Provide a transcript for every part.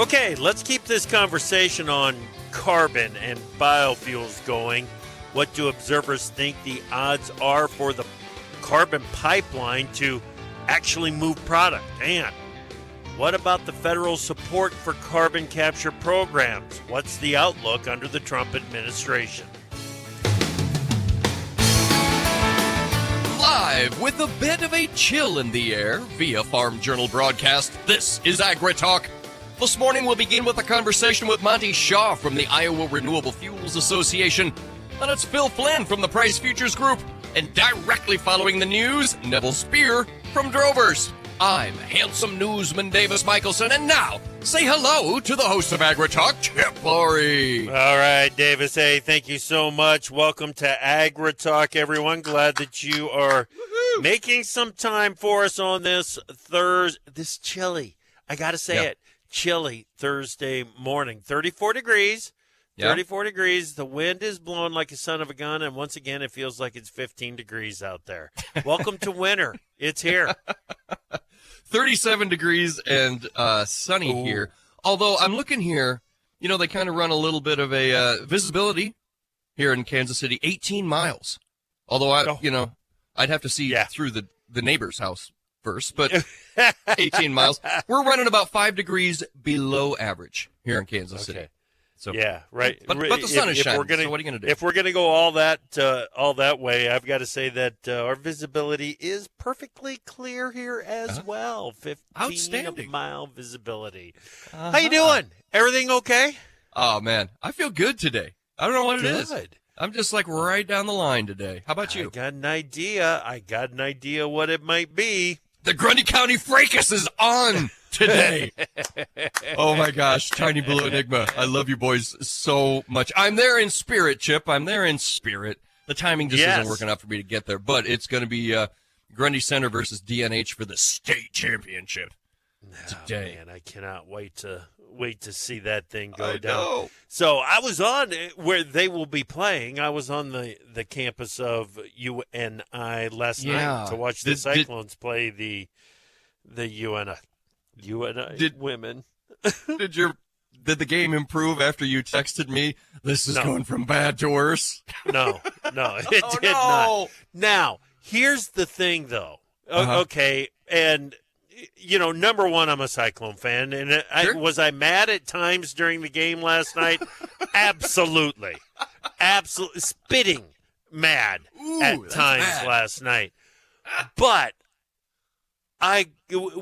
Okay, let's keep this conversation on carbon and biofuels going. What do observers think the odds are for the carbon pipeline to actually move product? And what about the federal support for carbon capture programs? What's the outlook under the Trump administration? Live with a bit of a chill in the air via Farm Journal broadcast, this is AgriTalk. This morning we'll begin with a conversation with Monte Shaw from the Iowa Renewable Fuels Association. Then it's Flynn from the Price Futures Group. And directly following the news, Neville Spear from Drovers. I'm handsome newsman Davis Michelson, and now say hello to the host of AgriTalk, Chip Laurie. All right, Davis. Hey, thank you so much. Welcome to AgriTalk, everyone. Glad that you are making some time for us on this this chilly, I got to say it, chilly Thursday morning. 34 degrees. 34 degrees. The wind is blowing like a son of a gun, and once again, it feels like it's 15 degrees out there. Welcome to winter. It's here. 37 degrees and sunny here. Although I'm looking here, you know, they kind of run a little bit of a visibility here in Kansas City, 18 miles. Although, I'd have to see through the neighbor's house first, but 18 miles. We're running about 5 degrees below average here in Kansas City. So, yeah, right. But the sun is shining, so what are you going to do? If we're going to go all that way, I've got to say that our visibility is perfectly clear here as well. 15-mile visibility. How you doing? Everything okay? Oh, man, I feel good today. I don't know what it is. I'm just like right down the line today. How about you? I got an idea what it might be. The Grundy County Fracas is on today. Oh, my gosh. Tiny Blue Enigma. I love you boys so much. I'm there in spirit, Chip. I'm there in spirit. The timing just isn't working out for me to get there, but it's going to be Grundy Center versus DNH for the state championship today. Man, I cannot wait to see that thing go down. So I was on where they will be playing. I was on the campus of UNI last night to watch the Cyclones play the UNI women. Did the game improve after you texted me? This is going from bad to worse. No, it did not. Now, here's the thing, though. Okay, and number one, I'm a Cyclone fan, and was I mad at times during the game last night? Absolutely, spitting mad at times last night. But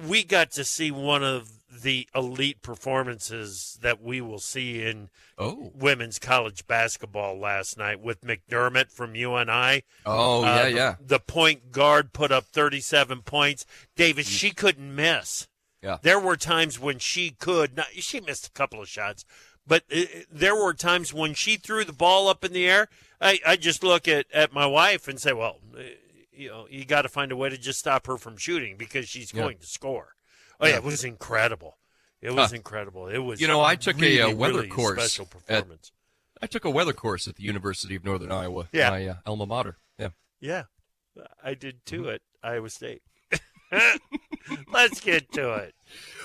we got to see one of the elite performances that we will see in women's college basketball last night with McDermott from UNI. The point guard put up 37 points. Davis, she couldn't miss. Yeah. There were times when she could. She missed a couple of shots, but there were times when she threw the ball up in the air. I just look at my wife and say, well, you got to find a way to just stop her from shooting because she's going to score. It was incredible. It was incredible. It was. I took a weather course. Special performance. I took a weather course at the University of Northern Iowa. Yeah. My alma mater. Yeah. Yeah, I did too at Iowa State. Let's get to it.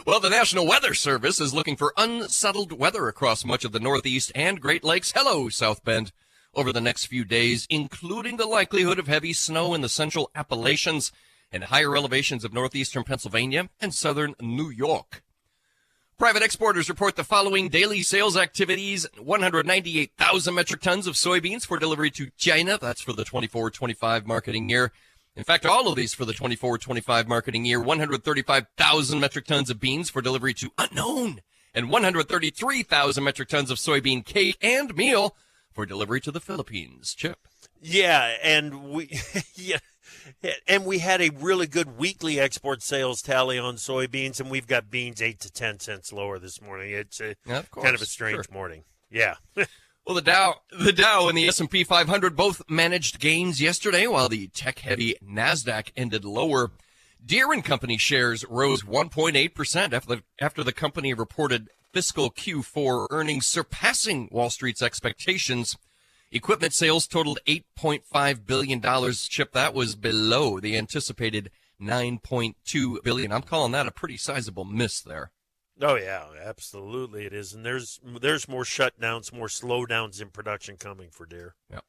Well, the National Weather Service is looking for unsettled weather across much of the Northeast and Great Lakes. Hello, South Bend. Over the next few days, including the likelihood of heavy snow in the central Appalachians and higher elevations of northeastern Pennsylvania and southern New York. Private exporters report the following daily sales activities: 198,000 metric tons of soybeans for delivery to China. That's for the 24-25 marketing year. In fact, all of these for the 24-25 marketing year. 135,000 metric tons of beans for delivery to unknown, and 133,000 metric tons of soybean cake and meal for delivery to the Philippines. Chip. Yeah, and we had a really good weekly export sales tally on soybeans, and we've got beans 8 to 10 cents lower this morning. It's kind of a strange morning. Yeah. Well, the Dow and the S&P 500 both managed gains yesterday, while the tech-heavy NASDAQ ended lower. Deere & Company shares rose 1.8% after the company reported fiscal Q4 earnings surpassing Wall Street's expectations. Equipment sales totaled $8.5 billion. Chip, that was below the anticipated $9.2 billion. I'm calling that a pretty sizable miss there. Oh yeah, absolutely it is, and there's more shutdowns, more slowdowns in production coming for Deere. Yeah.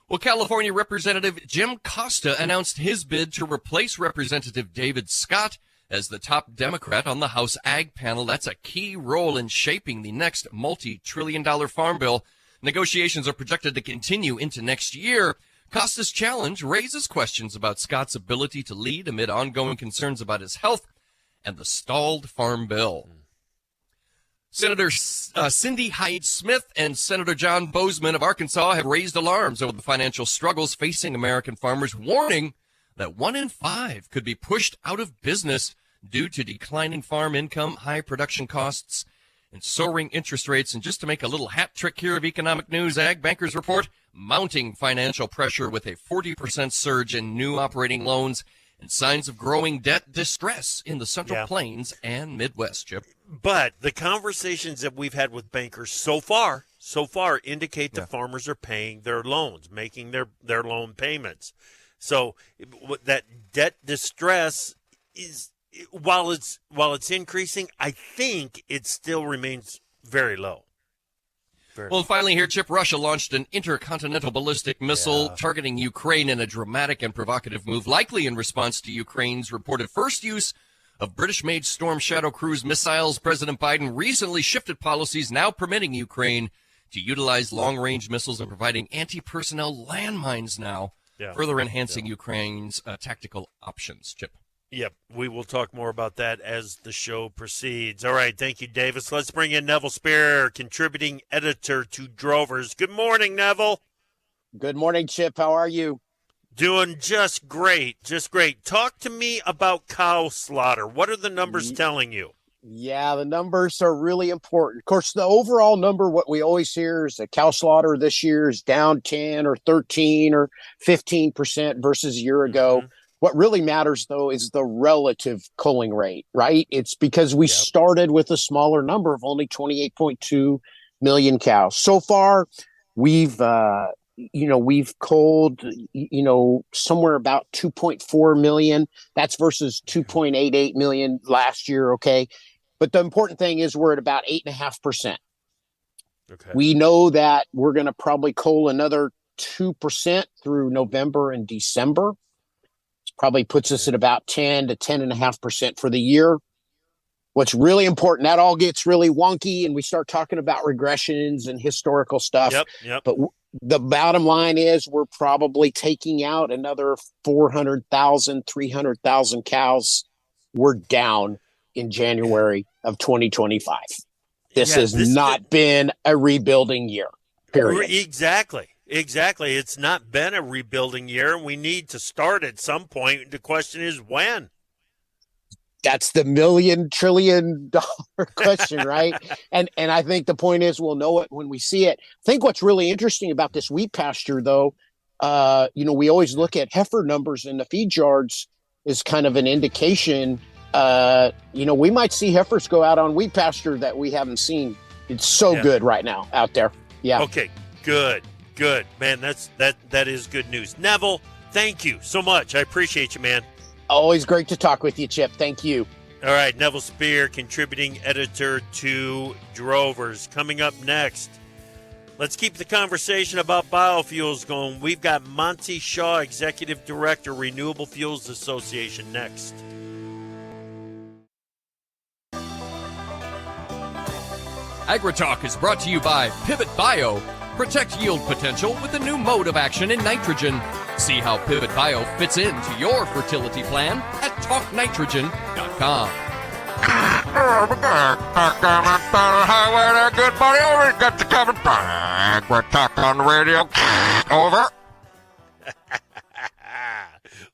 Well, California Representative Jim Costa announced his bid to replace Representative David Scott as the top Democrat on the House Ag panel. That's a key role in shaping the next multi-trillion-dollar farm bill. Negotiations are projected to continue into next year. Costa's challenge raises questions about Scott's ability to lead amid ongoing concerns about his health and the stalled farm bill. Senator Cindy Hyde-Smith and Senator John Bozeman of Arkansas have raised alarms over the financial struggles facing American farmers, warning that 1 in 5 could be pushed out of business due to declining farm income, high production costs, and soaring interest rates. And just to make a little hat trick here of economic news, Ag Bankers report mounting financial pressure with a 40% surge in new operating loans and signs of growing debt distress in the Central Plains and Midwest, Chip. But the conversations that we've had with bankers so far indicate that farmers are paying their loans, making their loan payments. So that debt distress is, while it's increasing, I think it still remains very low. Well, finally here, Chip, Russia launched an intercontinental ballistic missile targeting Ukraine in a dramatic and provocative move, likely in response to Ukraine's reported first use of British-made Storm Shadow cruise missiles. President Biden recently shifted policies now permitting Ukraine to utilize long-range missiles and providing anti-personnel landmines now, further enhancing Ukraine's tactical options, Chip. Yep, we will talk more about that as the show proceeds. All right, thank you, Davis. Let's bring in Neville Spear, contributing editor to Drovers. Good morning, Neville. Good morning, Chip. How are you? Doing just great, just great. Talk to me about cow slaughter. What are the numbers telling you? Yeah, the numbers are really important. Of course, the overall number, what we always hear is the cow slaughter this year is down 10 or 13 or 15% versus a year ago. Mm-hmm. What really matters, though, is the relative culling rate, right? It's because we started with a smaller number of only 28.2 million cows. So far, we've culled, somewhere about 2.4 million. That's versus 2.88 million last year, okay? But the important thing is we're at about 8.5%. Okay. We know that we're going to probably cull another 2% through November and December. Probably puts us at about 10 to 10.5% for the year. What's really important, that all gets really wonky and we start talking about regressions and historical stuff. Yep. But the bottom line is we're probably taking out another 400,000, 300,000 cows. We're down in January of 2025. This has not been a rebuilding year, period. Exactly. It's not been a rebuilding year, and we need to start at some point. The question is when. That's the $1 million trillion question, right? And I think the point is we'll know it when we see it. I think what's really interesting about this wheat pasture, though, we always look at heifer numbers in the feed yards as kind of an indication. We might see heifers go out on wheat pasture that we haven't seen. It's so good right now out there. Yeah. Okay, good, man. That is good news. Neville, thank you so much. I appreciate you, man. Always great to talk with you, Chip. Thank you. All right, Neville Spear, contributing editor to Drovers. Coming up next, let's keep the conversation about biofuels going. We've got Monte Shaw, executive director, Renewable Fuels Association, next. AgriTalk is brought to you by Pivot Bio. Protect yield potential with a new mode of action in nitrogen. See how Pivot Bio fits into your fertility plan at talknitrogen.com. Good buddy, over. Got the covered. AgriTalk on the radio. Over.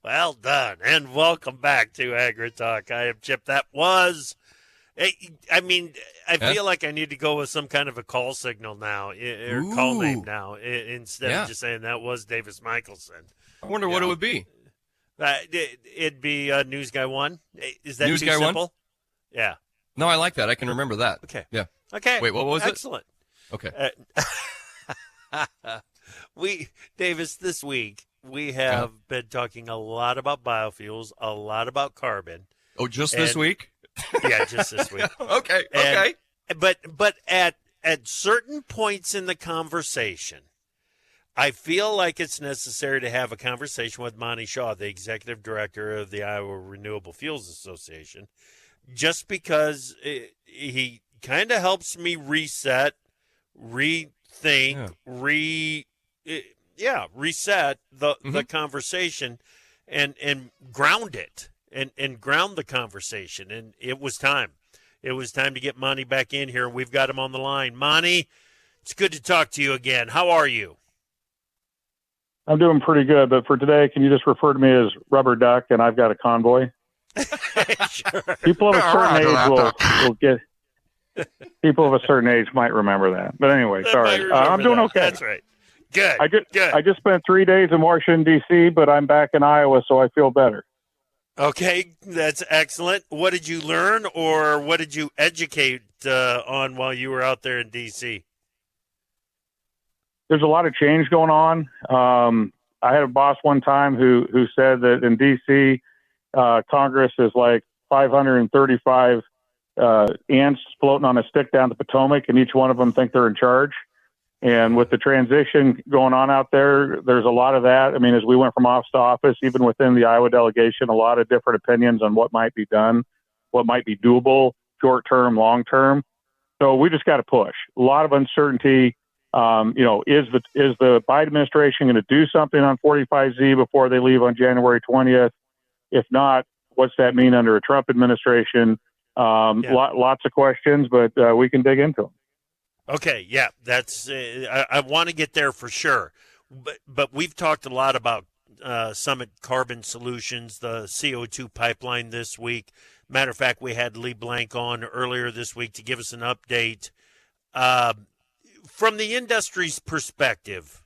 Well done, and welcome back to AgriTalk. I am Chip. That was... I feel like I need to go with some kind of a call signal now, or call name now, instead of just saying that was Davis Michelson. I wonder what it would be. It'd be News Guy 1. Is that News too Guy simple? 1? Yeah. No, I like that. I can remember that. Okay. Yeah. Okay. Wait, what was Excellent. it? Okay. Davis, this week we have been talking a lot about biofuels, a lot about carbon. Oh, just this week? Yeah, just this week. Okay. But at certain points in the conversation, I feel like it's necessary to have a conversation with Monte Shaw, the executive director of the Iowa Renewable Fuels Association, just because he kind of helps me reset, rethink, reset the conversation and ground it and ground the conversation. And it was time. It was time to get Monte back in here. We've got him on the line. Monte, it's good to talk to you again. How are you? I'm doing pretty good, but for today, can you just refer to me as Rubber Duck and I've got a convoy? Sure. People of a certain age will get. People of a certain age might remember that. But anyway, sorry. I'm doing okay. That's right. Good. I just spent 3 days in Washington, D.C., but I'm back in Iowa, so I feel better. Okay, that's excellent. What did you learn or what did you educate on while you were out there in D.C.? There's a lot of change going on. I had a boss one time who said that in D.C., Congress is like 535 ants floating on a stick down the Potomac, and each one of them think they're in charge. And with the transition going on out there, there's a lot of that. I mean, as we went from office to office, even within the Iowa delegation, a lot of different opinions on what might be done, what might be doable, short-term, long-term. So we just got to push. A lot of uncertainty. Is the Biden administration going to do something on 45Z before they leave on January 20th? If not, what's that mean under a Trump administration? Lots of questions, but we can dig into them. Okay, yeah, that's. I want to get there for sure, but we've talked a lot about Summit Carbon Solutions, the CO2 pipeline this week. Matter of fact, we had Lee Blank on earlier this week to give us an update. From the industry's perspective,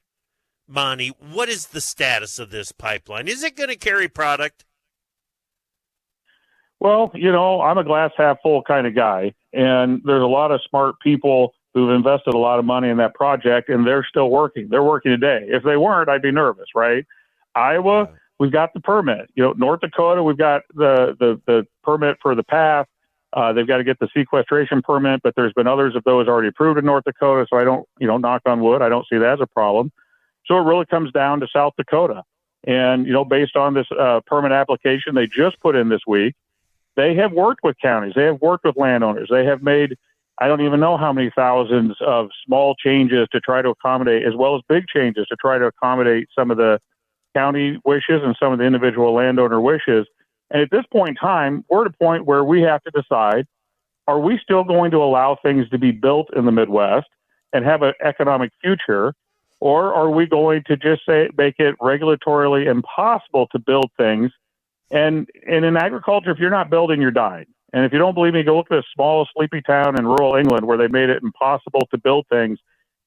Monte, what is the status of this pipeline? Is it going to carry product? Well, I'm a glass half full kind of guy, and there's a lot of smart people who've invested a lot of money in that project, and they're still working. They're working today. If they weren't, I'd be nervous, right? Iowa, we've got the permit. North Dakota, we've got the permit for the path. They've got to get the sequestration permit, but there's been others of those already approved in North Dakota, so I don't, knock on wood, I don't see that as a problem. So it really comes down to South Dakota. And, based on this permit application they just put in this week, they have worked with counties. They have worked with landowners. They have made, I don't even know how many thousands of small changes to try to accommodate, as well as big changes to try to accommodate some of the county wishes and some of the individual landowner wishes. And at this point in time, we're at a point where we have to decide, are we still going to allow things to be built in the Midwest and have an economic future, or are we going to just make it regulatorily impossible to build things? And in agriculture, if you're not building, you're dying. And if you don't believe me, go look at the smallest sleepy town in rural England where they made it impossible to build things.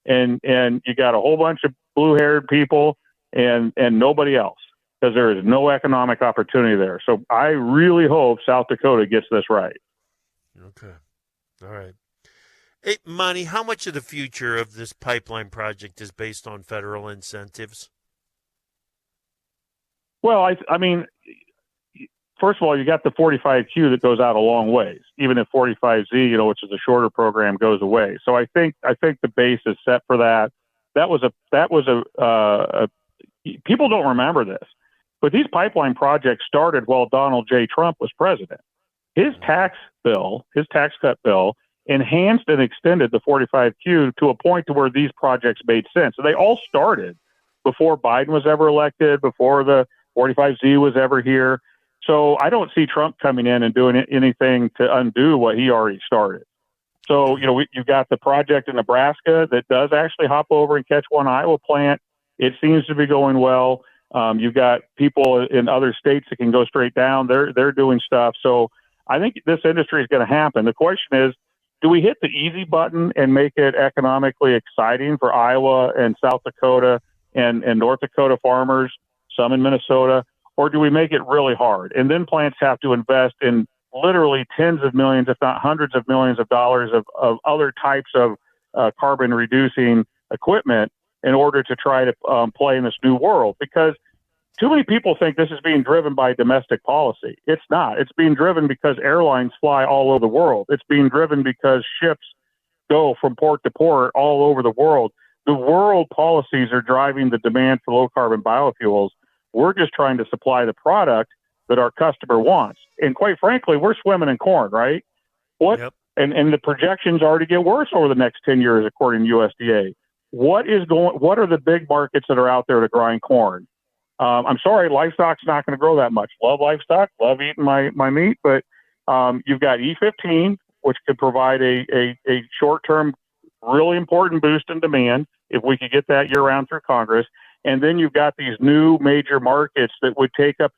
And you got a whole bunch of blue-haired people and nobody else, because there is no economic opportunity there. So I really hope South Dakota gets this right. Okay. All right. Hey, Monte, how much of the future of this pipeline project is based on federal incentives? Well, I mean, first of all, you got the 45Q that goes out a long ways, even if 45Z, which is a shorter program, goes away. So I think the base is set for that. That was a people don't remember this, but these pipeline projects started while Donald J. Trump was president. His tax cut bill, enhanced and extended the 45Q to a point to where these projects made sense. So they all started before Biden was ever elected, before the 45Z was ever here. So I don't see Trump coming in and doing anything to undo what he already started. So, you've got the project in Nebraska that does actually hop over and catch one Iowa plant. It seems to be going well. You've got people in other states that can go straight down. They're doing stuff. So I think this industry is going to happen. The question is, do we hit the easy button and make it economically exciting for Iowa and South Dakota and North Dakota farmers, some in Minnesota, or do we make it really hard? And then plants have to invest in literally tens of millions, if not hundreds of millions of dollars of other types of carbon reducing equipment in order to try to play in this new world. Because too many people think this is being driven by domestic policy. It's not. It's being driven because airlines fly all over the world. It's being driven because ships go from port to port all over the world. The world policies are driving the demand for low-carbon biofuels. We're just trying to supply the product that our customer wants. And quite frankly, we're swimming in corn, right? Yep. And the projections are to get worse over the next 10 years, according to USDA. What are the big markets that are out there to grind corn? I'm sorry, livestock's not going to grow that much. Love livestock, love eating my meat, but you've got E15, which could provide a short-term, really important boost in demand if we could get that year-round through Congress. And then you've got these new major markets that would take up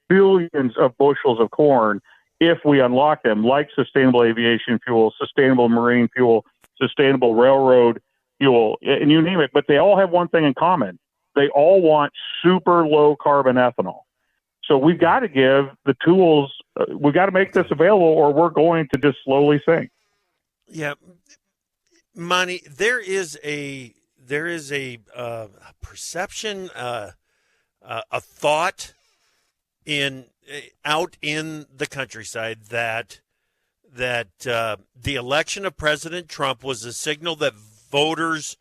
billions of bushels of corn if we unlock them, like sustainable aviation fuel, sustainable marine fuel, sustainable railroad fuel, and you name it. But they all have one thing in common. They all want super low carbon ethanol. So we've got to give the tools, we've got to make this available, or we're going to just slowly sink. Yeah. Monty, there is a perception, a thought out in the countryside that the election of President Trump was a signal that voters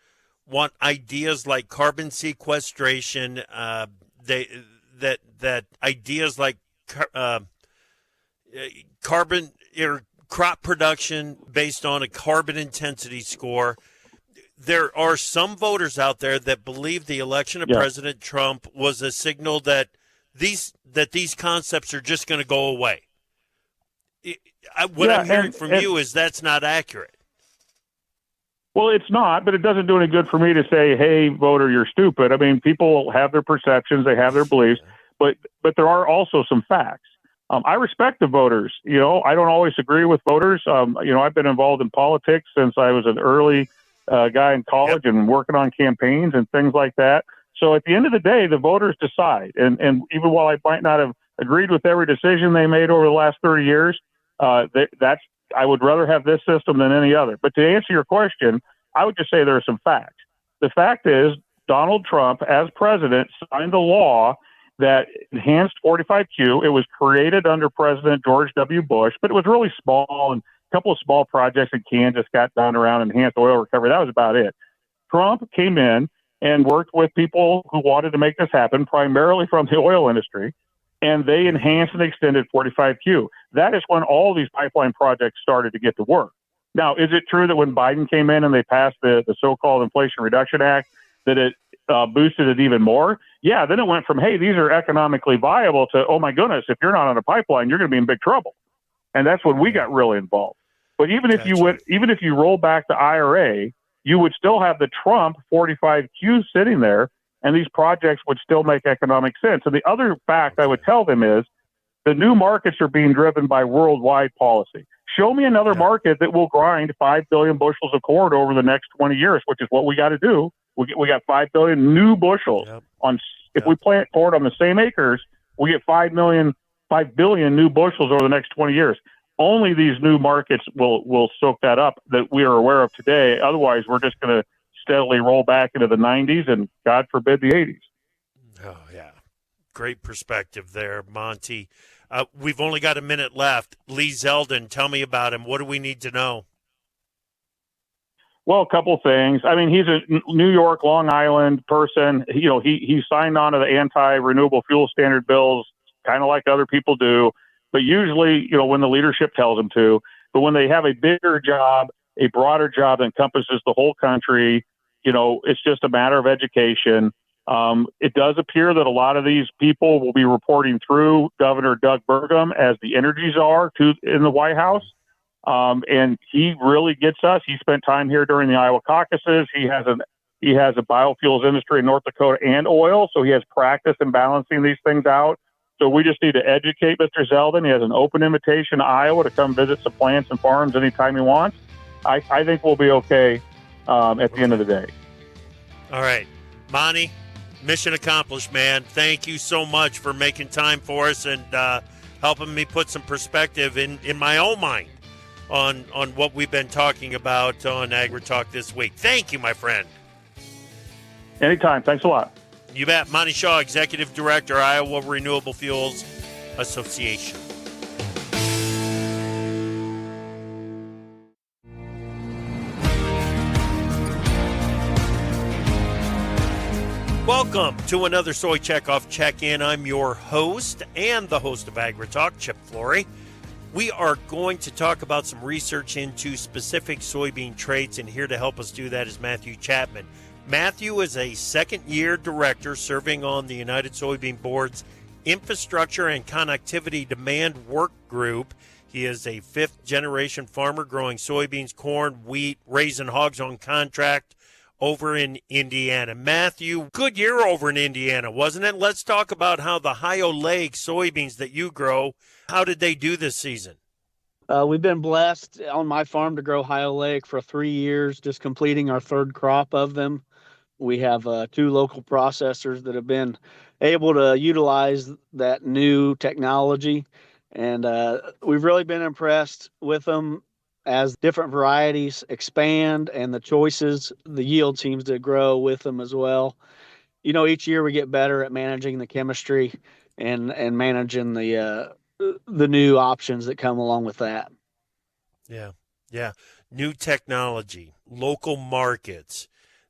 want ideas like carbon sequestration, that ideas like carbon or crop production based on a carbon intensity score. There are some voters out there that believe the election of President Trump was a signal that these concepts are just going to go away. What I'm hearing from you is that's not accurate. Well, it's not, but it doesn't do any good for me to say, hey, voter, you're stupid. I mean, people have their perceptions, they have their beliefs, but there are also some facts. I respect the voters. You know, I don't always agree with voters. I've been involved in politics since I was an early guy in college and working on campaigns and things like that. So at the end of the day, the voters decide. And even while I might not have agreed with every decision they made over the last 30 years, I would rather have this system than any other. But to answer your question, I would just say there are some facts. The fact is Donald Trump, as president, signed a law that enhanced 45Q. It was created under President George W. Bush, but it was really small, and a couple of small projects in Kansas got done around enhanced oil recovery. That was about it. Trump came in and worked with people who wanted to make this happen, primarily from the oil industry, and they enhanced and extended 45Q. That is when all these pipeline projects started to get to work. Now, is it true that when Biden came in and they passed the so-called Inflation Reduction Act, that it boosted it even more? Yeah, then it went from, hey, these are economically viable to, oh my goodness, if you're not on a pipeline, you're going to be in big trouble. And that's when we got really involved. But even if you roll back the IRA, you would still have the Trump 45Q sitting there, and these projects would still make economic sense. And the other fact I would tell them is the new markets are being driven by worldwide policy. Show me another market that will grind 5 billion bushels of corn over the next 20 years, which is what we got to do. We got 5 billion new bushels if we plant corn on the same acres, we get 5 billion new bushels over the next 20 years. Only these new markets will soak that up that we are aware of today. Otherwise, we're just going to steadily roll back into the 90s and, God forbid, the 80s. Oh, yeah. Great perspective there, Monty. We've only got a minute left. Lee Zeldin, tell me about him. What do we need to know? Well, a couple things. I mean, he's a New York, Long Island person. You know, he signed on to the anti-renewable fuel standard bills, kind of like other people do. But usually, you know, when the leadership tells them to. But when they have a bigger job, a broader job that encompasses the whole country, you know, it's just a matter of education. It does appear that a lot of these people will be reporting through Governor Doug Burgum as the energy czar in the White House. And he really gets us. He spent time here during the Iowa caucuses. He has a biofuels industry in North Dakota and oil, so he has practice in balancing these things out. So we just need to educate Mr. Zeldin. He has an open invitation to Iowa to come visit some plants and farms anytime he wants. I think we'll be okay at the end of the day. All right. Monty, mission accomplished, man. Thank you so much for making time for us and helping me put some perspective in my own mind on what we've been talking about on AgriTalk this week. Thank you, my friend. Anytime. Thanks a lot. You bet. Monte Shaw, Executive Director, Iowa Renewable Fuels Association. Welcome to another Soy Checkoff Check-in. I'm your host and the host of AgriTalk, Chip Flory. We are going to talk about some research into specific soybean traits, and here to help us do that is Matthew Chapman. Matthew is a second-year director serving on the United Soybean Board's Infrastructure and Connectivity Demand Work Group. He is a fifth-generation farmer growing soybeans, corn, wheat, raising hogs on contract over in Indiana. Matthew, good year over in Indiana, wasn't it? Let's talk about how the Ohio Lake soybeans that you grow, how did they do this season? We've been blessed on my farm to grow Ohio Lake for 3 years, just completing our third crop of them. We have 2 local processors that have been able to utilize that new technology, and we've really been impressed with them. As different varieties expand and the choices, the yield seems to grow with them as well. You know, each year we get better at managing the chemistry and managing the new options that come along with that. Yeah. New technology, local markets.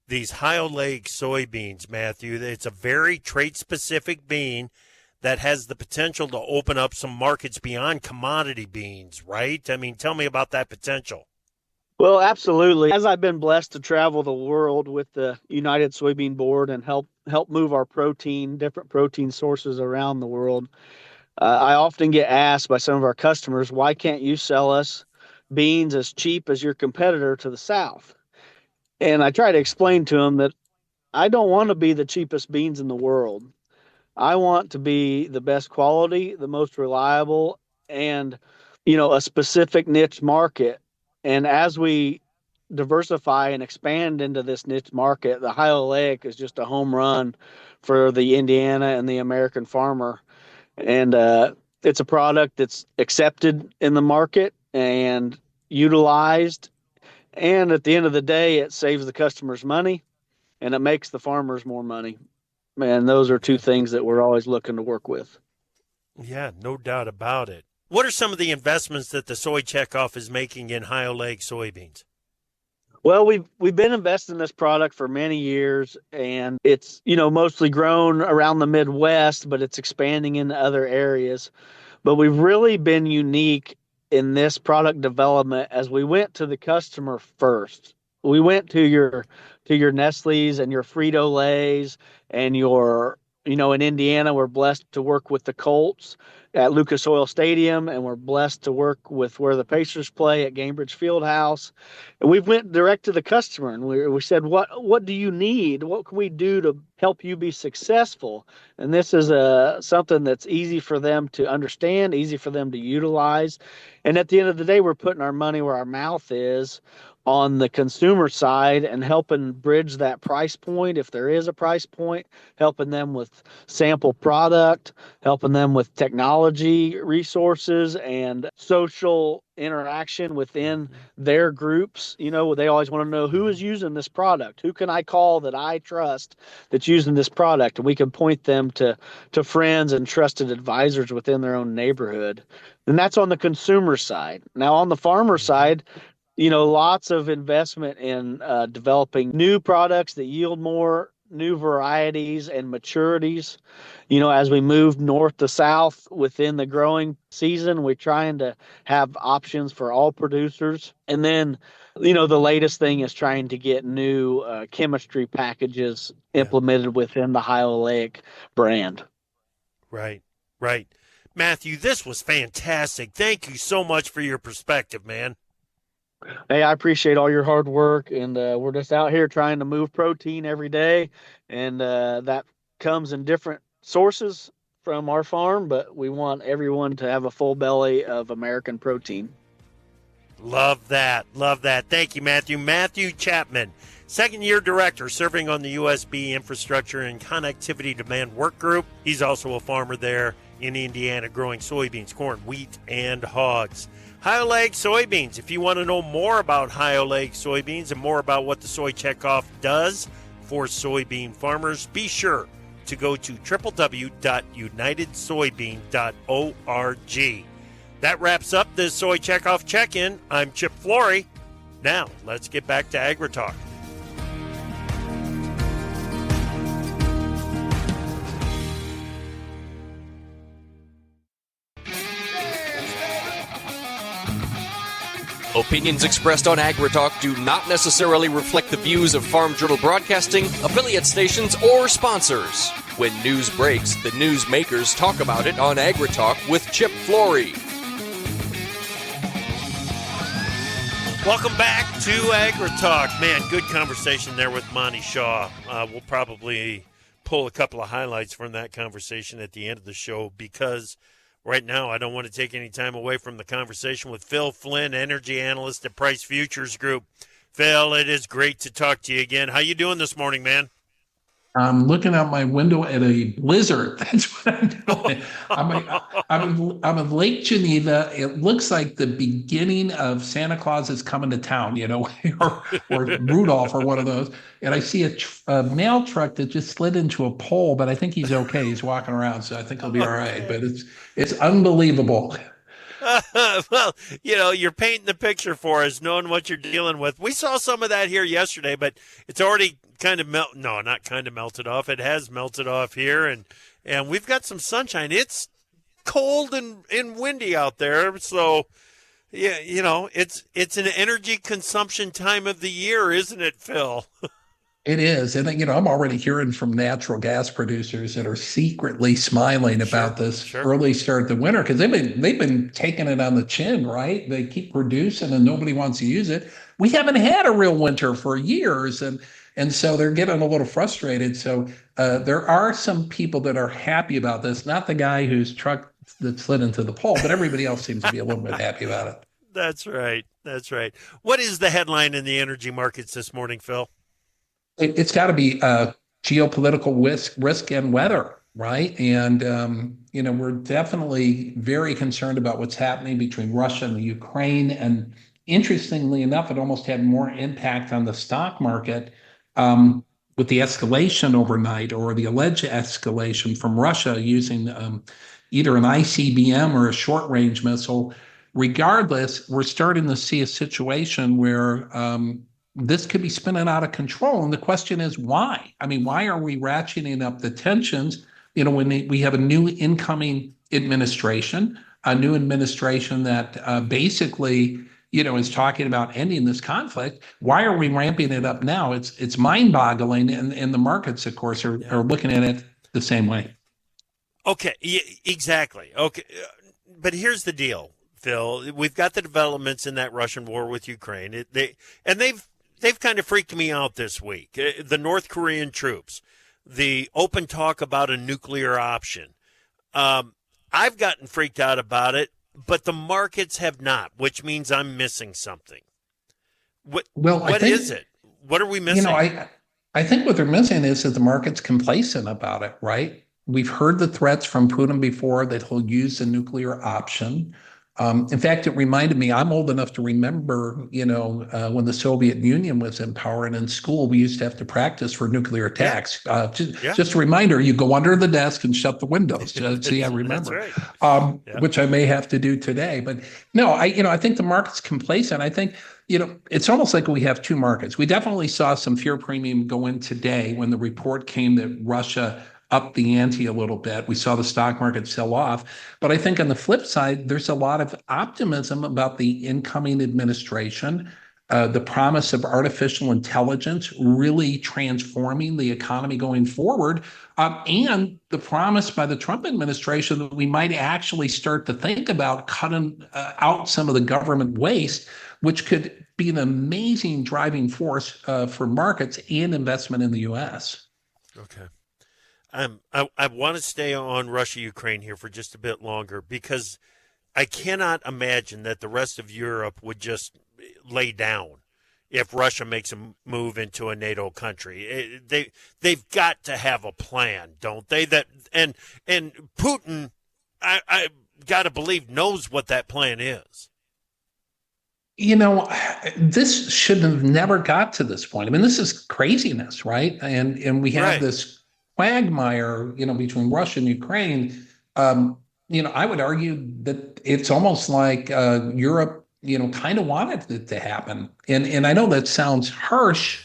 These Ohio Lake soybeans, Matthew, it's a very trait-specific bean that has the potential to open up some markets beyond commodity beans, right? I mean, tell me about that potential. Well, absolutely. As I've been blessed to travel the world with the United Soybean Board and help move our different protein sources around the world, I often get asked by some of our customers, why can't you sell us beans as cheap as your competitor to the south? And I try to explain to them that I don't want to be the cheapest beans in the world. I want to be the best quality, the most reliable, and, a specific niche market. And as we diversify and expand into this niche market, the Ohio Lake is just a home run for the Indiana and the American farmer. And it's a product that's accepted in the market and utilized. And at the end of the day, it saves the customers money and it makes the farmers more money. And those are 2 things that we're always looking to work with. Yeah, no doubt about it. What are some of the investments that the Soy Checkoff is making in Ohio Lake soybeans? Well, we've been investing in this product for many years, and it's, mostly grown around the Midwest, but it's expanding into other areas. But we've really been unique in this product development as we went to the customer first. We went to your Nestle's and your Frito-Lay's and your, in Indiana, we're blessed to work with the Colts at Lucas Oil Stadium, and we're blessed to work with where the Pacers play at Gainbridge Fieldhouse. And we went direct to the customer, and we said, what do you need? What can we do to help you be successful? And this is something that's easy for them to understand, easy for them to utilize. And at the end of the day, we're putting our money where our mouth is on the consumer side and helping bridge that price point, if there is a price point, helping them with sample product, helping them with technology resources and social interaction within their groups. They always want to know who is using this product. Who can I call that I trust that's using this product? And we can point them to friends and trusted advisors within their own neighborhood. And that's on the consumer side. Now, on the farmer side, lots of investment in developing new products that yield more, new varieties and maturities. As we move north to south within the growing season, we're trying to have options for all producers. And then, the latest thing is trying to get new chemistry packages implemented within the Ohio Lake brand. Right. Matthew, this was fantastic. Thank you so much for your perspective, man. Hey, I appreciate all your hard work, and we're just out here trying to move protein every day, and that comes in different sources from our farm, but we want everyone to have a full belly of American protein. Love that. Thank you, Matthew. Matthew Chapman, second-year director serving on the USB Infrastructure and Connectivity Demand Work Group. He's also a farmer there in Indiana growing soybeans, corn, wheat, and hogs. Ohio Lake soybeans. If you want to know more about Ohio Lake soybeans and more about what the Soy Checkoff does for soybean farmers, be sure to go to www.unitedsoybean.org. That wraps up this Soy Checkoff Check-in. I'm Chip Flory. Now, let's get back to AgriTalk. Opinions expressed on AgriTalk do not necessarily reflect the views of Farm Journal Broadcasting, affiliate stations, or sponsors. When news breaks, the news makers talk about it on AgriTalk with Chip Flory. Welcome back to AgriTalk. Man, good conversation there with Monte Shaw. We'll probably pull a couple of highlights from that conversation at the end of the show because right now I don't want to take any time away from the conversation with Phil Flynn, energy analyst at Price Futures Group. Phil, it is great to talk to you again. How you doing this morning, man? I'm looking out my window at a blizzard. That's what I'm doing. I'm in Lake Geneva. It looks like the beginning of Santa Claus is coming to town, or Rudolph or one of those. And I see a mail truck that just slid into a pole, but I think he's okay. He's walking around, so I think he'll be all right. But it's unbelievable. Well, you're painting the picture for us, knowing what you're dealing with. We saw some of that here yesterday, but it's already kind of not kind of melted off. It has melted off here, and we've got some sunshine. It's cold and windy out there, so yeah, it's an energy consumption time of the year, isn't it, Phil? It is. And, I'm already hearing from natural gas producers that are secretly smiling about this early start of the winter because they've been taking it on the chin, right? They keep producing and nobody wants to use it. We haven't had a real winter for years. And so they're getting a little frustrated. So there are some people that are happy about this, not the guy whose truck that slid into the pole, but everybody else seems to be a little bit happy about it. That's right. What is the headline in the energy markets this morning, Phil? It's got to be geopolitical risk and weather, right? And, we're definitely very concerned about what's happening between Russia and the Ukraine. And interestingly enough, it almost had more impact on the stock market with the escalation overnight or the alleged escalation from Russia using either an ICBM or a short-range missile. Regardless, we're starting to see a situation where this could be spinning out of control. And the question is why? I mean, why are we ratcheting up the tensions? When we have a new incoming administration, that basically, is talking about ending this conflict. Why are we ramping it up now? It's mind-boggling. And the markets, of course, are looking at it the same way. Okay, exactly. Okay, but here's the deal, Phil. We've got the developments in that Russian war with Ukraine. They've kind of freaked me out this week. The North Korean troops, the open talk about a nuclear option. I've gotten freaked out about it, but the markets have not, which means I'm missing something. What is it? What are we missing? I think what they're missing is that the market's complacent about it, right? We've heard the threats from Putin before that he'll use the nuclear option. In fact, it reminded me, I'm old enough to remember, when the Soviet Union was in power, and in school, we used to have to practice for nuclear attacks. Just a reminder, you go under the desk and shut the windows. See, I remember, which I may have to do today. But no, I think the market's complacent. I think, it's almost like we have two markets. We definitely saw some fear premium go in today when the report came that Russia up the ante a little bit. We saw the stock market sell off. But I think on the flip side, there's a lot of optimism about the incoming administration, the promise of artificial intelligence really transforming the economy going forward, and the promise by the Trump administration that we might actually start to think about cutting out some of the government waste, which could be an amazing driving force for markets and investment in the U.S. Okay. I want to stay on Russia-Ukraine here for just a bit longer because I cannot imagine that the rest of Europe would just lay down if Russia makes a move into a NATO country. They've got to have a plan, don't they? And Putin, I got to believe, knows what that plan is. This should have never got to this point. I mean, this is craziness, right? And we have this quagmire, between Russia and Ukraine, I would argue that it's almost like Europe, kind of wanted it to happen. And I know that sounds harsh,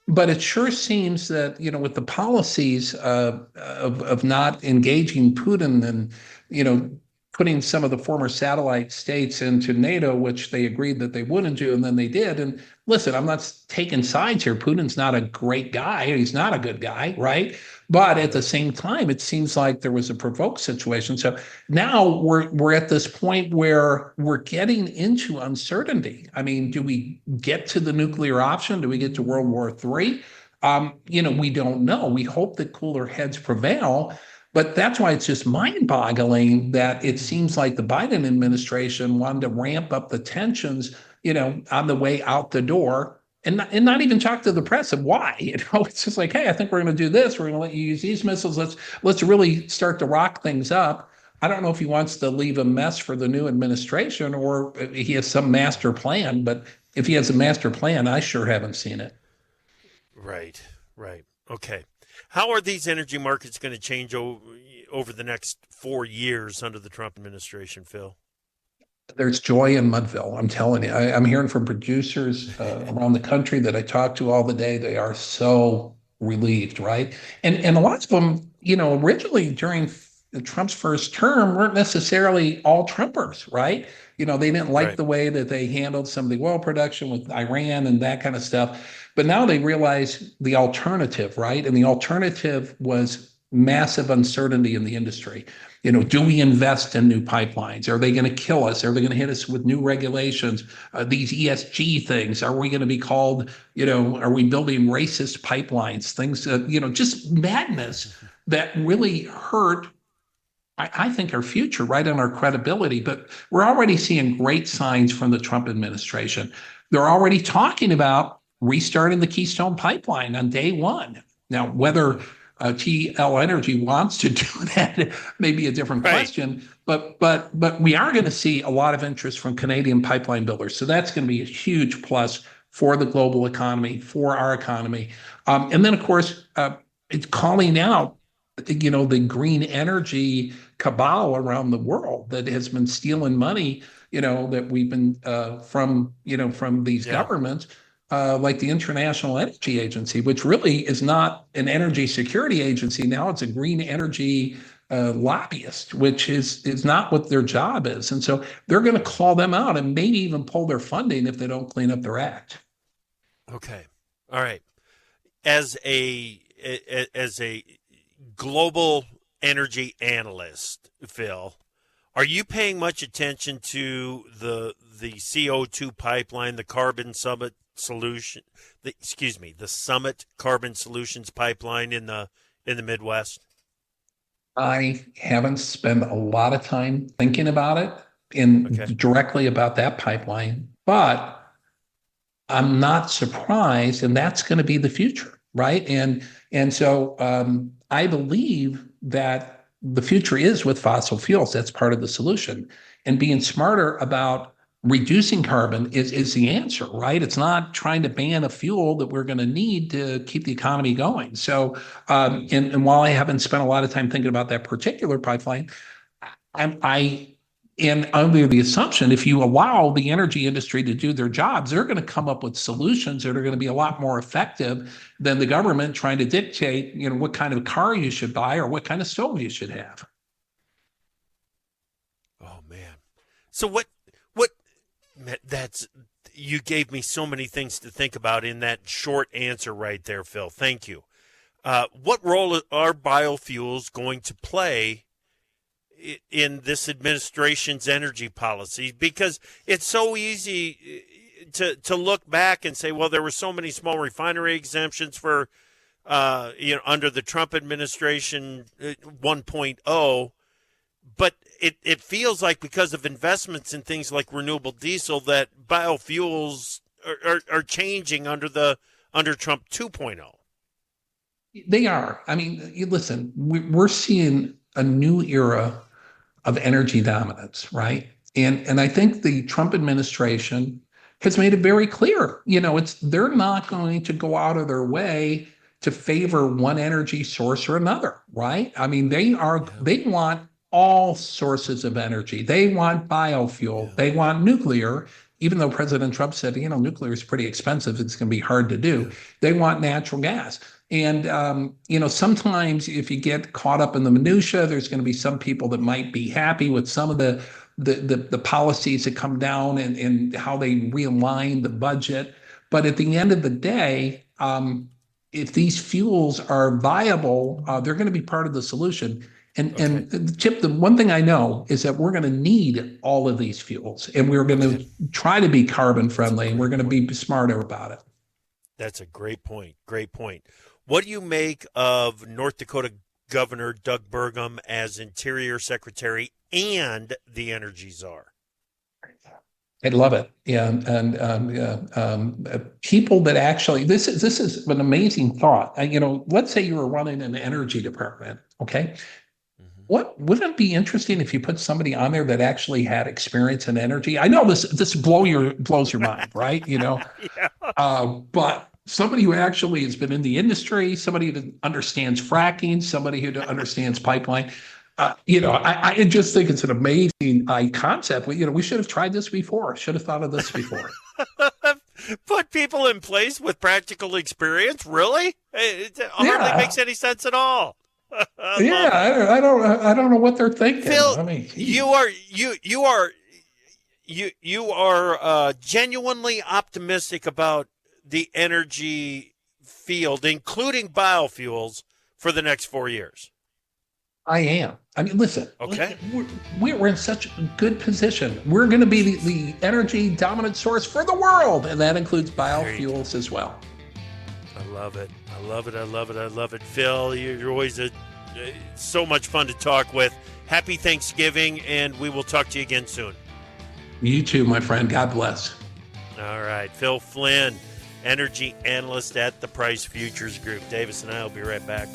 but it sure seems that, with the policies of not engaging Putin and, putting some of the former satellite states into NATO, which they agreed that they wouldn't do, and then they did. And listen, I'm not taking sides here. Putin's not a great guy. He's not a good guy, right? But at the same time, it seems like there was a provoked situation. So now we're at this point where we're getting into uncertainty. I mean, do we get to the nuclear option? Do we get to World War III? We don't know. We hope that cooler heads prevail. But that's why it's just mind-boggling that it seems like the Biden administration wanted to ramp up the tensions, on the way out the door and not even talk to the press of why. It's just like, hey, I think we're going to do this. We're going to let you use these missiles. Let's really start to rock things up. I don't know if he wants to leave a mess for the new administration or he has some master plan. But if he has a master plan, I sure haven't seen it. Right. Okay. How are these energy markets going to change over the next 4 years under the Trump administration, Phil? There's joy in Mudville. I'm telling you. I'm hearing from producers around the country that I talk to all the day. They are so relieved, right? And a lot of them, originally during Trump's first term weren't necessarily all Trumpers, right? They didn't like the way that they handled some of the oil production with Iran and that kind of stuff. But now they realize the alternative, right? And the alternative was massive uncertainty in the industry. Do we invest in new pipelines? Are they going to kill us? Are they going to hit us with new regulations? These ESG things, are we going to be called, are we building racist pipelines? Things that, just madness that really hurt, I think, our future, right, on our credibility. But we're already seeing great signs from the Trump administration. They're already talking about restarting the Keystone Pipeline on day one. Now, whether TL Energy wants to do that may be a different question, but we are going to see a lot of interest from Canadian pipeline builders. So that's going to be a huge plus for the global economy, for our economy. And then, of course, it's calling out, the green energy cabal around the world that has been stealing money, that we've been from these governments. Like the International Energy Agency, which really is not an energy security agency. Now it's a green energy lobbyist, which is not what their job is. And so they're going to call them out and maybe even pull their funding if they don't clean up their act. Okay. All right. As a global energy analyst, Phil, are you paying much attention to the CO2 pipeline, the carbon summit solution, the Summit Carbon Solutions pipeline in the Midwest? I haven't spent a lot of time thinking about it directly about that pipeline, but I'm not surprised, and that's going to be the future, right? And so I believe that the future is with fossil fuels. That's part of the solution, and being smarter about reducing carbon is the answer, right? It's not trying to ban a fuel that we're going to need to keep the economy going. So, and while I haven't spent a lot of time thinking about that particular pipeline, I am under the assumption if you allow the energy industry to do their jobs, they're going to come up with solutions that are going to be a lot more effective than the government trying to dictate, what kind of car you should buy or what kind of stove you should have. Oh man! So what? You gave me so many things to think about in that short answer right there, Phil. Thank you. What role are biofuels going to play in this administration's energy policy? Because it's so easy to look back and say, well, there were so many small refinery exemptions for, under the Trump administration 1.0. But it feels like because of investments in things like renewable diesel that biofuels are changing under Trump 2.0. They are. I mean, listen, we're seeing a new era of energy dominance, right? And I think the Trump administration has made it very clear, they're not going to go out of their way to favor one energy source or another, right? I mean, they want all sources of energy. They want biofuel. They want nuclear, even though President Trump said, nuclear is pretty expensive. It's going to be hard to do. They want natural gas. And, sometimes if you get caught up in the minutia, there's going to be some people that might be happy with some of the policies that come down and how they realign the budget. But at the end of the day, if these fuels are viable, they're going to be part of the solution. And Chip, the one thing I know is that we're going to need all of these fuels, and we're going to try to be carbon friendly, and we're going to be smarter about it. That's a great point. Great point. What do you make of North Dakota Governor Doug Burgum as Interior Secretary and the Energy Czar? I love it. Yeah, and people that actually this is an amazing thought. Let's say you were running an energy department. Okay, wouldn't it be interesting if you put somebody on there that actually had experience in energy? I know this blows your mind, right? But somebody who actually has been in the industry, somebody who understands fracking, somebody who understands pipeline. I just think it's an amazing concept. We should have tried this before. Should have thought of this before. Put people in place with practical experience. Really? It hardly makes any sense at all. I don't know what they're thinking. Phil, you are genuinely optimistic about the energy field, including biofuels, for the next 4 years. I am. I mean, listen. Okay. We're in such a good position. We're going to be the energy dominant source for the world, and that includes biofuels as well. I love it. I love it. Phil, you're always so much fun to talk with. Happy Thanksgiving, and we will talk to you again soon. You too, my friend. God bless. All right. Phil Flynn, energy analyst at the Price Futures Group. Davis and I will be right back.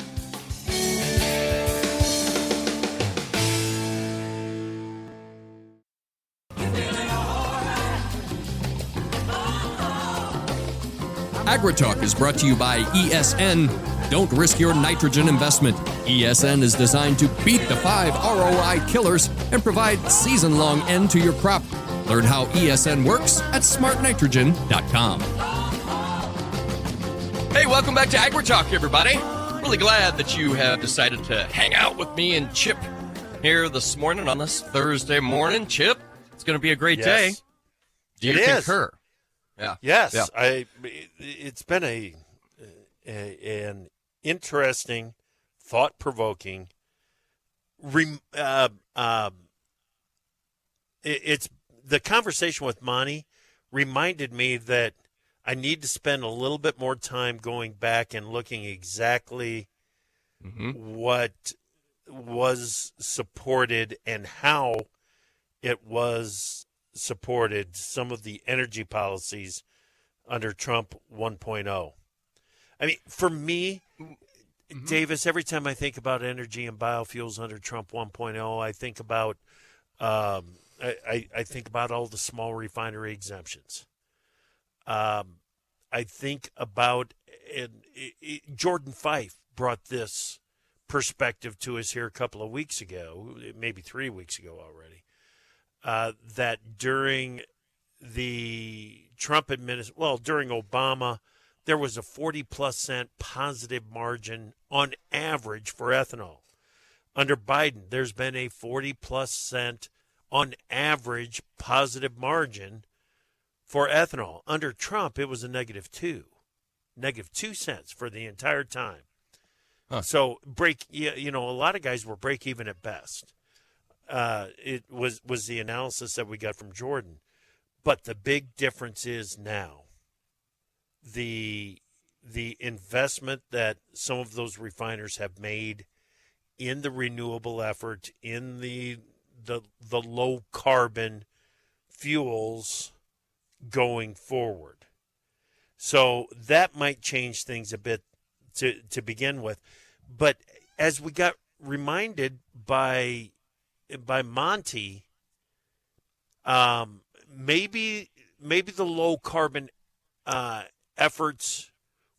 AgriTalk is brought to you by ESN. Don't risk your nitrogen investment. ESN is designed to beat the 5 ROI killers and provide season-long end to your crop. Learn how ESN works at smartnitrogen.com. Hey, welcome back to AgriTalk, everybody. Really glad that you have decided to hang out with me and Chip here this morning on this Thursday morning. Chip, it's going to be a great day. Do you concur? Yeah. Yes. Yeah. It's been an interesting, thought-provoking. It's the conversation with Monte reminded me that I need to spend a little bit more time going back and looking exactly what was supported and how it was supported, some of the energy policies under Trump 1.0. I mean, for me, Davis, every time I think about energy and biofuels under Trump 1.0, I think about I think about all the small refinery exemptions. I think about Jordan Fife brought this perspective to us here a couple of weeks ago, maybe 3 weeks ago already. That during the Trump administration, during Obama, there was a 40+ cent positive margin on average for ethanol. Under Biden, there's been a 40+ cent on average positive margin for ethanol. Under Trump, it was a -2 cents for the entire time. Huh. So a lot of guys were break even at best. It was the analysis that we got from Jordan. But the big difference is now the investment that some of those refiners have made in the renewable effort, in the low carbon fuels going forward. So that might change things a bit to begin with. But as we got reminded by Monte, maybe the low carbon efforts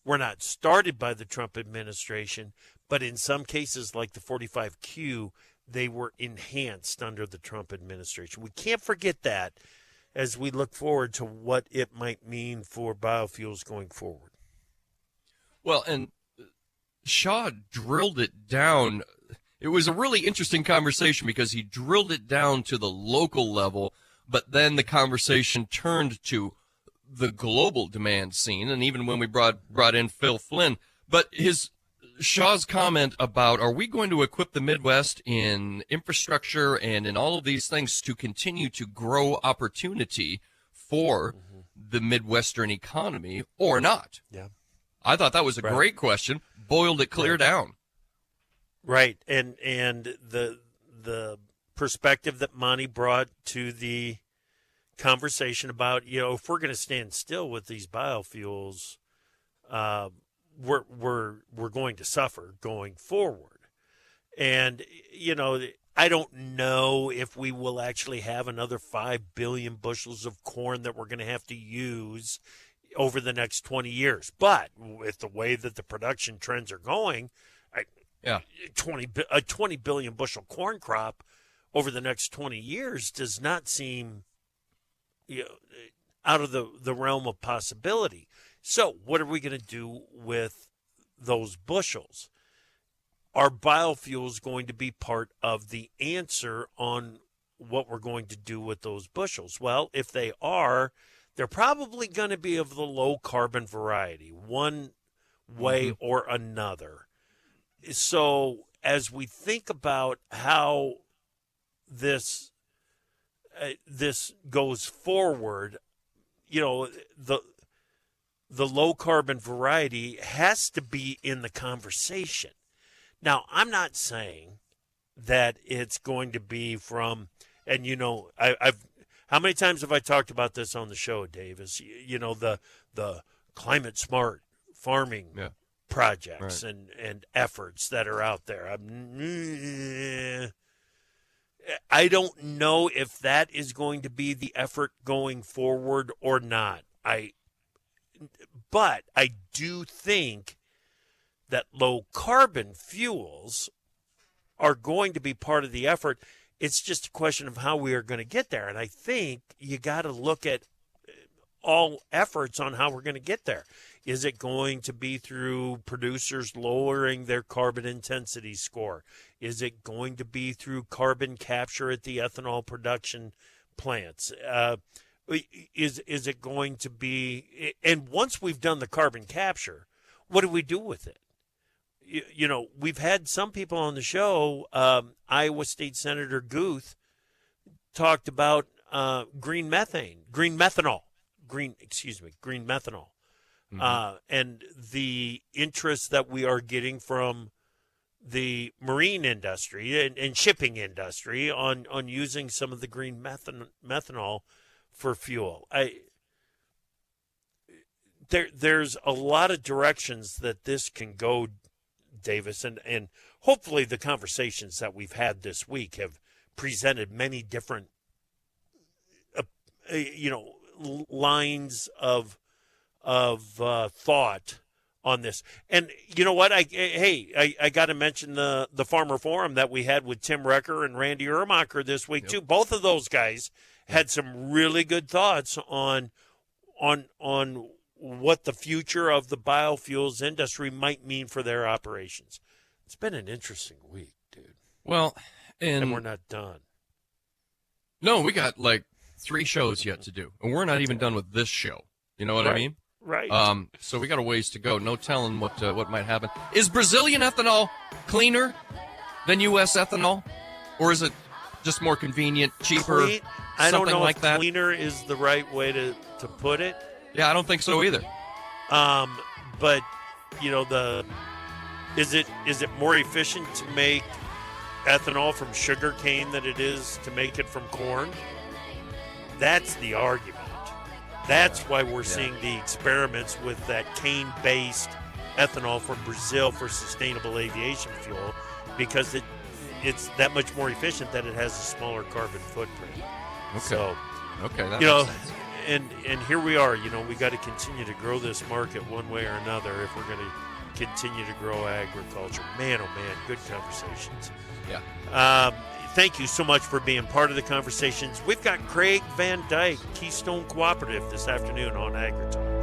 were not started by the Trump administration, but in some cases, like the 45Q, they were enhanced under the Trump administration. We can't forget that as we look forward to what it might mean for biofuels going forward. Well, and Shaw drilled it down. It was a really interesting conversation because he drilled it down to the local level, but then the conversation turned to the global demand scene, and even when we brought in Phil Flynn. But Shaw's comment about, are we going to equip the Midwest in infrastructure and in all of these things to continue to grow opportunity for the Midwestern economy or not? Yeah. I thought that was a great question. Boiled it clear down. Right. And the perspective that Monte brought to the conversation about, if we're going to stand still with these biofuels, we're going to suffer going forward. And, I don't know if we will actually have another 5 billion bushels of corn that we're going to have to use over the next 20 years. But with the way that the production trends are going, a 20 billion bushel corn crop over the next 20 years does not seem out of the realm of possibility. So what are we going to do with those bushels? Are biofuels going to be part of the answer on what we're going to do with those bushels? Well, if they are, they're probably going to be of the low carbon variety, one way or another. So as we think about how this goes forward, the low carbon variety has to be in the conversation. Now, I'm not saying that it's going to be from, and I've how many times have I talked about this on the show, Davis? The climate smart farming projects and efforts that are out there. I don't know if that is going to be the effort going forward or not. But I do think that low carbon fuels are going to be part of the effort. It's just a question of how we are going to get there. And I think you got to look at all efforts on how we're going to get there. Is it going to be through producers lowering their carbon intensity score? Is it going to be through carbon capture at the ethanol production plants? Is it going to be, and once we've done the carbon capture, what do we do with it? We've had some people on the show. Iowa State Senator Guth talked about green methanol. And the interest that we are getting from the marine industry and shipping industry on using some of the green methanol for fuel. There's a lot of directions that this can go, Davis, and hopefully the conversations that we've had this week have presented many different lines of thought on this. And you know what? I got to mention the Farmer Forum that we had with Tim Recker and Randy Ermacher this week too. Both of those guys had some really good thoughts on what the future of the biofuels industry might mean for their operations. It's been an interesting week, dude. Well, and we're not done. No, we got like 3 shows yet to do, and we're not even done with this show. You know what I mean? Right. So we got a ways to go. No telling what might happen. Is Brazilian ethanol cleaner than U.S. ethanol, or is it just more convenient, cheaper? I don't know like if that. Cleaner is the right way to put it. Yeah, I don't think so either. But is it more efficient to make ethanol from sugar cane than it is to make it from corn? That's the argument. That's why we're seeing the experiments with that cane-based ethanol from Brazil for sustainable aviation fuel, because it's that much more efficient that it has a smaller carbon footprint. Okay. So, okay, that makes sense. and here we are. We got to continue to grow this market one way or another if we're going to continue to grow agriculture. Man, oh man, good conversations. Yeah. Thank you so much for being part of the conversations. We've got Craig Van Dyke, Keystone Cooperative, this afternoon on AgriTalk.